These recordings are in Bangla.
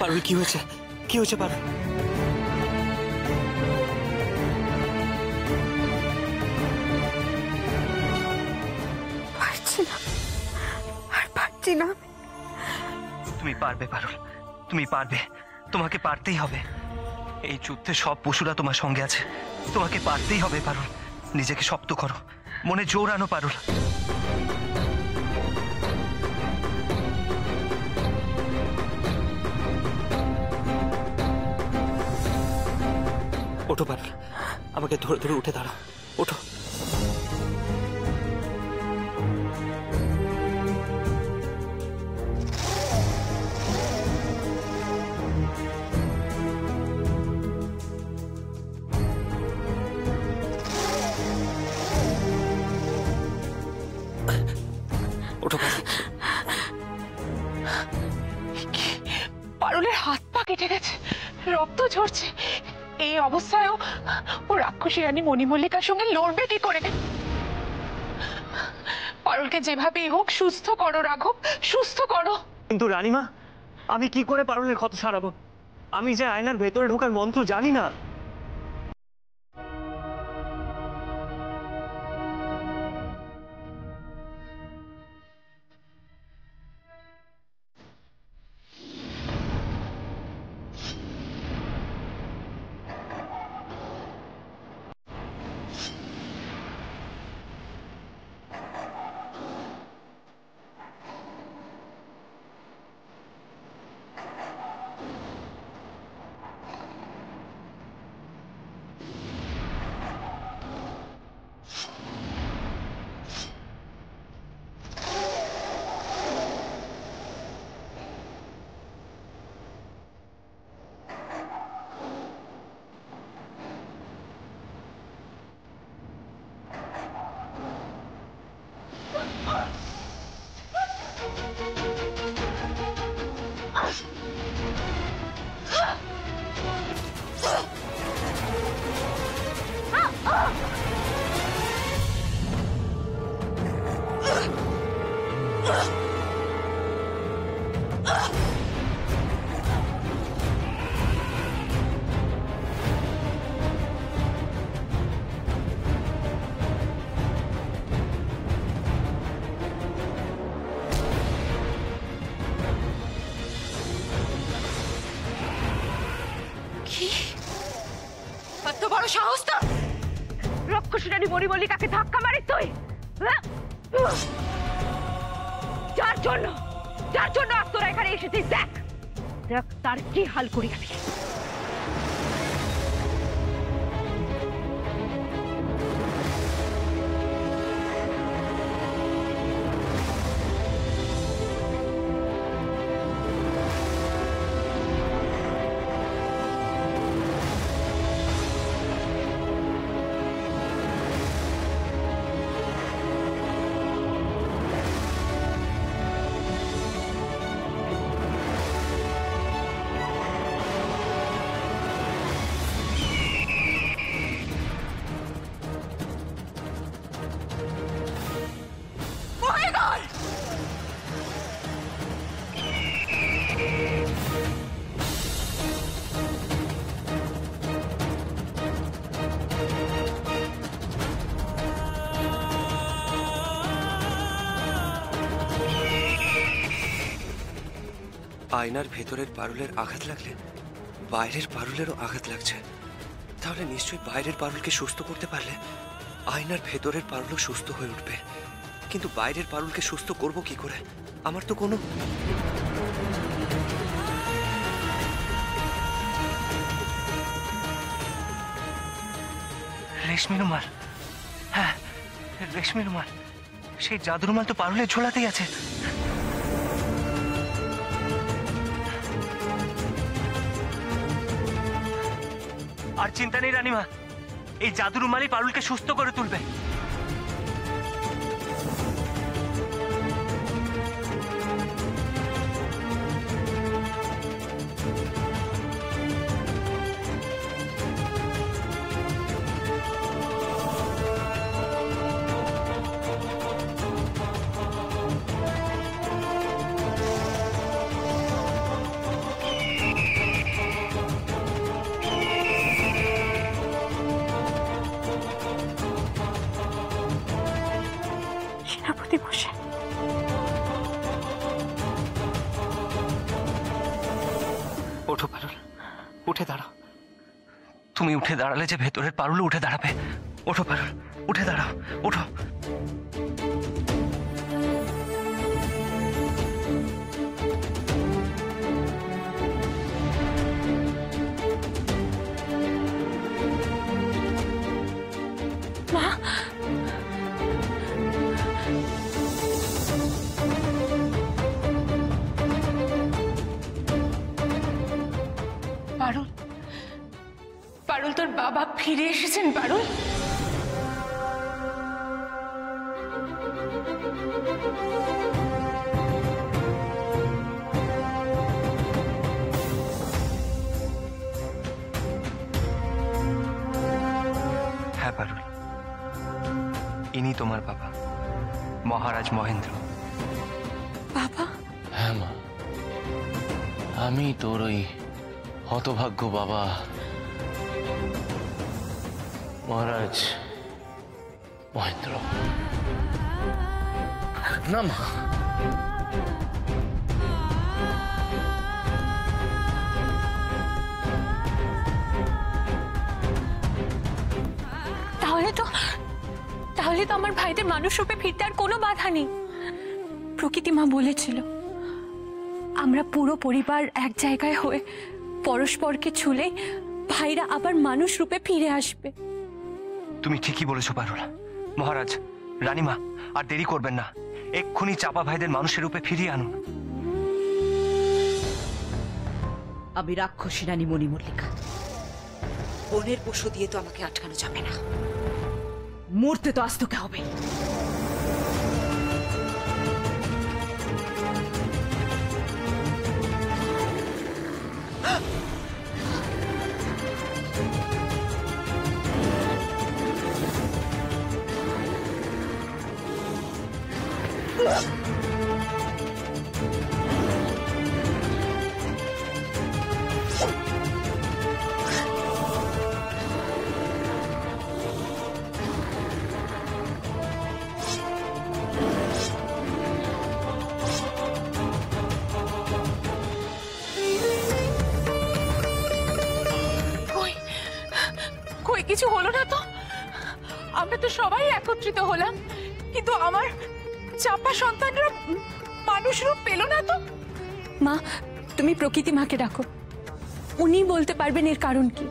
পারুল, কি হয়েছে? কি হয়েছে পারুল? পারছি না, আর পারছি না। তুমি পারবে পারুল, তুমি পারবে। তোমাকে পারতেই হবে। এই যুদ্ধে সব পশুরা তোমার সঙ্গে আছে। তোমাকে পারতেই হবে পারুল। নিজেকে শক্ত করো, মনে জোর আনো পারুল। ওঠো পারুল, আমাকে ধরে ধরে উঠে দাঁড়াও। ওঠো। ওঠো পারুল। পারুলের হাত পা কেটে গেছে, রক্ত ঝরছে। এই অবস্থায়ও ও রাক্ষসী রানী মণিমল্লিকার সঙ্গে লড়বে কি করে? পারুলকে যেভাবেই হোক সুস্থ করো রাঘব, সুস্থ করো। কিন্তু রানীমা, আমি কি করে পারুলের ক্ষত সারাবো? আমি যে আয়নার ভেতরে ঢোকার মন্ত্র জানি না। এত বড় সাহস তো! রাক্ষসী রানী মণিমল্লিকাকে ধাক্কা মারিস তুই? যার জন্য আজ তোরা এখানে এসেছিস, দেখ দেখ তার কি হাল করি আমি। আয়নার ভেতরের পারুলের আঘাত লাগলে বাইরের পারুলেরও আঘাত লাগছে। তাহলে নিশ্চয়ই বাইরের পারুলকে সুস্থ করতে পারলে আয়নার ভেতরের পারুলও সুস্থ হয়ে উঠবে। কিন্তু বাইরের পারুলকে সুস্থ করব কি করে? আমার তো কোনো রেশমি রুমাল। হ্যাঁ, রেশমি রুমাল। সেই জাদু রুমাল তো পারুলের ঝোলাতেই আছে। আর চিন্তা নেই রানীমা, এই জাদু রুমালই পারুলকে সুস্থ করে তুলবে। সেনাপতি মশাই। ওঠো পারুল, উঠে দাঁড়াও। তুমি উঠে দাঁড়ালে যে ভেতরের পারুল উঠে দাঁড়াবে। ওঠো পারুল, উঠে দাঁড়াও, ওঠো। মা, পারুল, পারুল তোর বাবা ফিরে এসেছেন। পারুল, হ্যাঁ পারুল, ইনি তোমার বাবা, মহারাজ মহেন্দ্র। বাবা। হ্যাঁ মা, আমি তোর ওই হতভাগ্য বাবা মহারাজ মহেন্দ্র। না মা, তাহলে তো আমার ভাইদের মানুষ রূপে ফিরতে আর কোনো বাধা নেই। প্রকৃতি মা বলেছিল আমরা পুরো পরিবার এক জায়গায় হয়ে পরস্পরকে ছুলে ভাইরা আবার মানুষ রূপে ফিরে আসবে। তুমি ঠিকই বলেছো পারুল। মহারাজ, রানীমা, আর দেরি করবেন না, এক্ষুনি চাপা ভাইদের মানুষের রূপে ফিরিয়ে আনুন। আমি রাক্ষসী রানী মণিমল্লিকা। বনের পশু দিয়ে তো আমাকে আটকানো যাবে না, মরতে তো আজ তোকে হবে। কিছু হলো না তো? আমরা তো সবাই একত্রিত হলাম, কিন্তু আমার চাপা সন্তানরা মানুষ রূপ পেল না তো। মা, তুমি প্রকৃতি মাকে ডাকো, উনি বলতে পারবেন এর কারণ কি।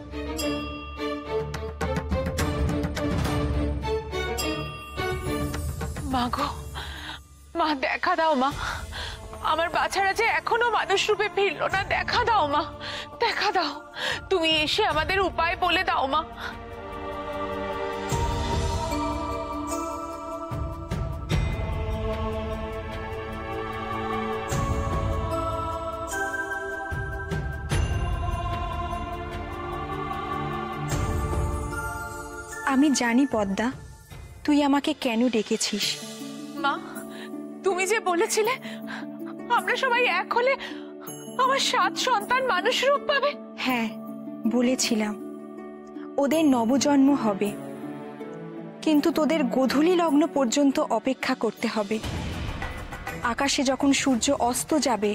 মা গো, মা দেখা দাও। মা, আমার বাচ্চারা যে এখনো মানুষ রূপে ফিরলো না, দেখা দাও মা, দেখা দাও। তুমি এসে আমাদের উপায় বলে দাও মা। আমি জানি পদ্মা, তুই আমাকে কেন ডেকেছিস। মা, তুমি যে বলেছিলে আমরা সবাই এক হলে আমার 7 সন্তান মানুষ রূপ পাবে। হ্যাঁ, বলেছিলাম ওদের নবজন্ম হবে, কিন্তু তোদের গোধূলি লগ্ন পর্যন্ত অপেক্ষা করতে হবে। আকাশে যখন সূর্য অস্ত যাবে,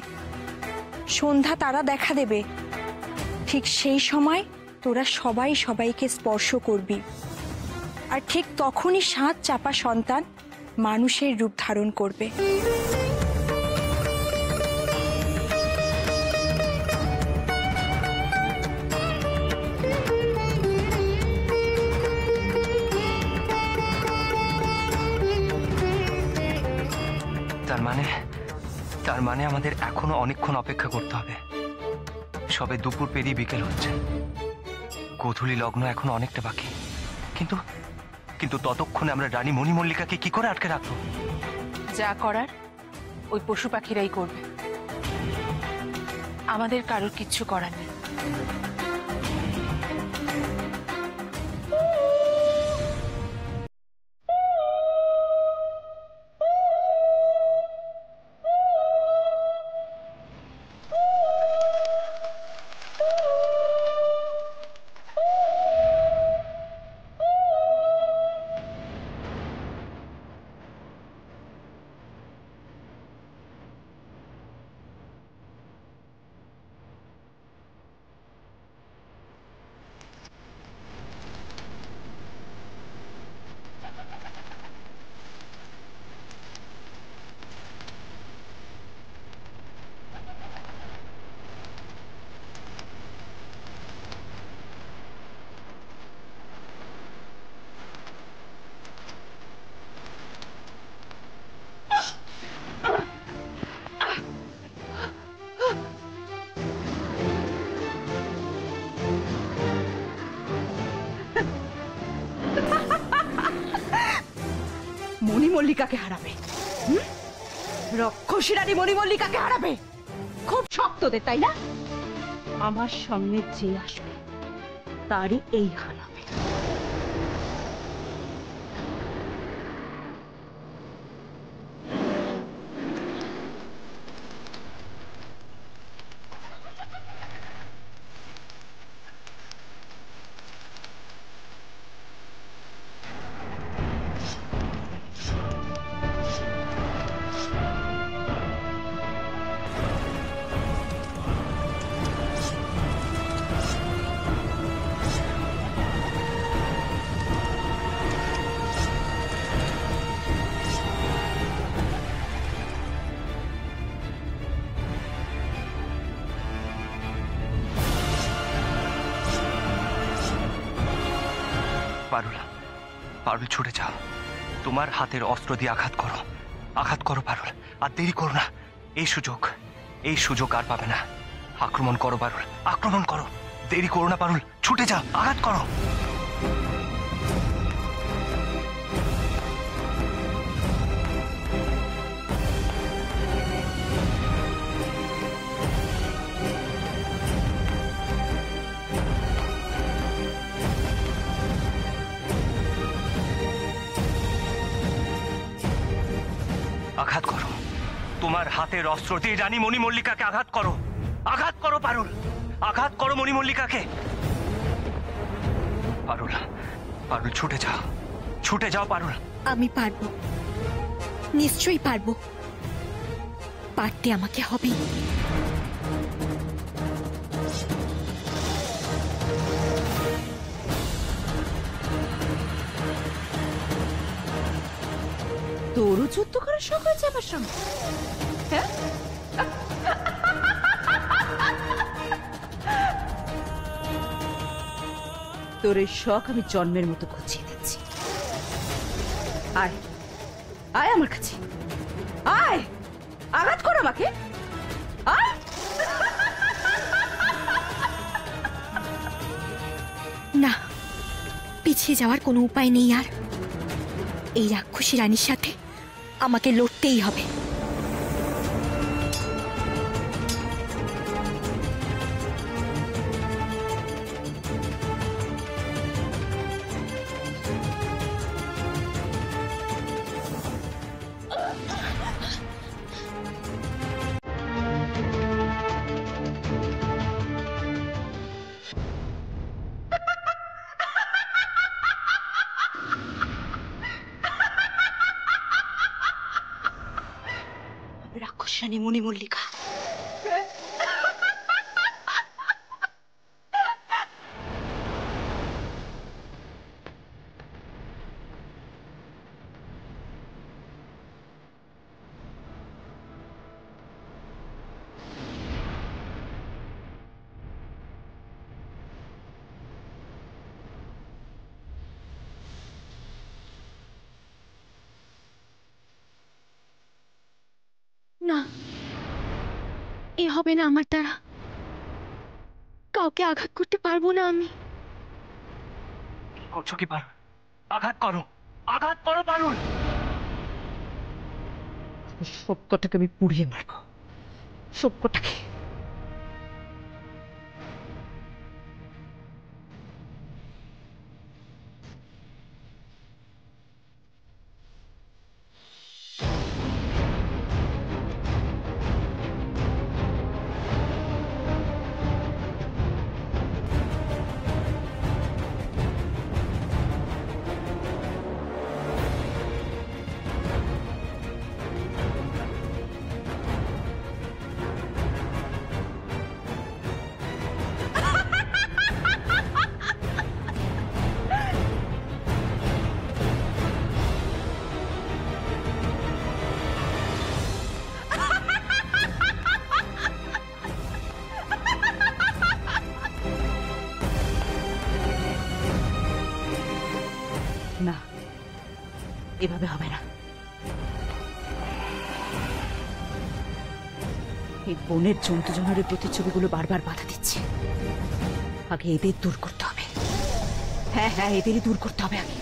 সন্ধ্যা তারা দেখা দেবে, ঠিক সেই সময় তোরা সবাই সবাইকে স্পর্শ করবি, আর ঠিক তখনই 7 চাপা সন্তান মানুষের রূপ ধারণ করবে। তার মানে আমাদের এখনো অনেকক্ষণ অপেক্ষা করতে হবে। সবে দুপুর পেরিয়ে বিকেল হচ্ছে, গোধূলি লগ্ন এখনো অনেকটা বাকি। কিন্তু কিন্তু ততক্ষণে আমরা রানী মণিমল্লিকাকে কি করে আটকে রাখবো? যা করার ওই পশু পাখিরাই করবে, আমাদের কারোর কিচ্ছু করার নেই। মল্লিকাকে হারাবে। রাক্ষসী রানী মণিমল্লিকাকে হারাবে। খুব শক্ত তোদের, তাই না? আমার সামনে যে আসবে তারই এই হাল হবে। পারুল, পারুল ছুটে যাও। তোমার হাতের অস্ত্র দিয়ে আঘাত করো, আঘাত করো পারুল। আর দেরি করো না, এই সুযোগ আর পাবে না। আক্রমণ করো পারুল, আক্রমণ করো। দেরি করো না পারুল, ছুটে যাও, আঘাত করো। আঘাত করো, তোমার হাতের অস্ত্র দিয়ে রানী মণিমল্লিকাকে আঘাত করো, আঘাত করো পারুল, আঘাত করো মণিমল্লিকাকে। পারুল, পারুল ছুটে যাও পারুল। আমি পারবো, নিশ্চয়ই পারবো। পারতে আমাকে হবেই। তোরও যুদ্ধ করার শখ হয়েছে আমার সঙ্গে, হ্যাঁ? তোর এই শখ আমি জন্মের মতো ঘুচিয়ে দিচ্ছি। আয়, আয় আমার কাছে, আয়, আঘাত কর আমাকে, আয়। না, পিছিয়ে যাওয়ার কোনো উপায় নেই আর। এই রাক্ষসী রানীর সাথে আমাকে লড়তেই হবে। রাক্ষসানী মণিমল্লিকা, না, এ হবে না আমার দ্বারা। কাউকে আঘাত করতে পারবো না আমি। করছো কি পারুল? আঘাত করো, আঘাত করো পারুল। সবকটাকে আমি পুড়িয়ে মারবো, সবকটাকে। না, এভাবে হবে না। এই বনের জন্তু জানোয়ারের প্রতিচ্ছবিগুলো বারবার বাধা দিচ্ছে। আগে এদের দূর করতে হবে। হ্যাঁ হ্যাঁ, এদেরই দূর করতে হবে আগে।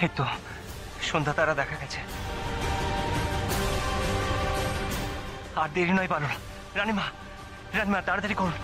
এই তো সন্ধ্যা তারা দেখা গেছে। আর দেরি নয় পারুল। রানীমা, রানীমা তাড়াতাড়ি করুন।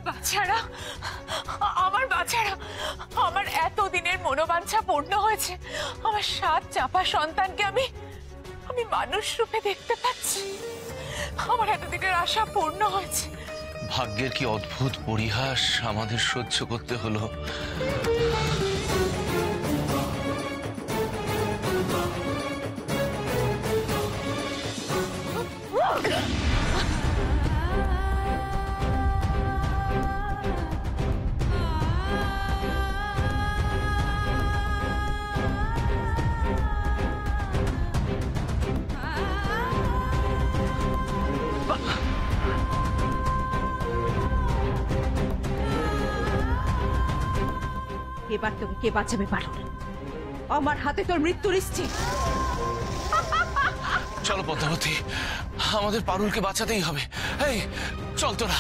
বাচ্চারা, আমার বাচ্চারা, আমার এতদিনের মনোবাঞ্ছা পূর্ণ হয়েছে। আমার 7 চাপা সন্তানকে আমি মানুষ রূপে দেখতে পাচ্ছি। আমার এতদিনের আশা পূর্ণ হয়েছে। ভাগ্যের কি অদ্ভুত পরিহাস আমাদের সহ্য করতে হলো। এবার তোকে কে বাঁচাবে পারুল? আমার হাতে তোর মৃত্যু নিশ্চিত। চলো পদ্মাবতী, আমাদের পারুলকে বাঁচাতেই হবে। এই চল তোরা।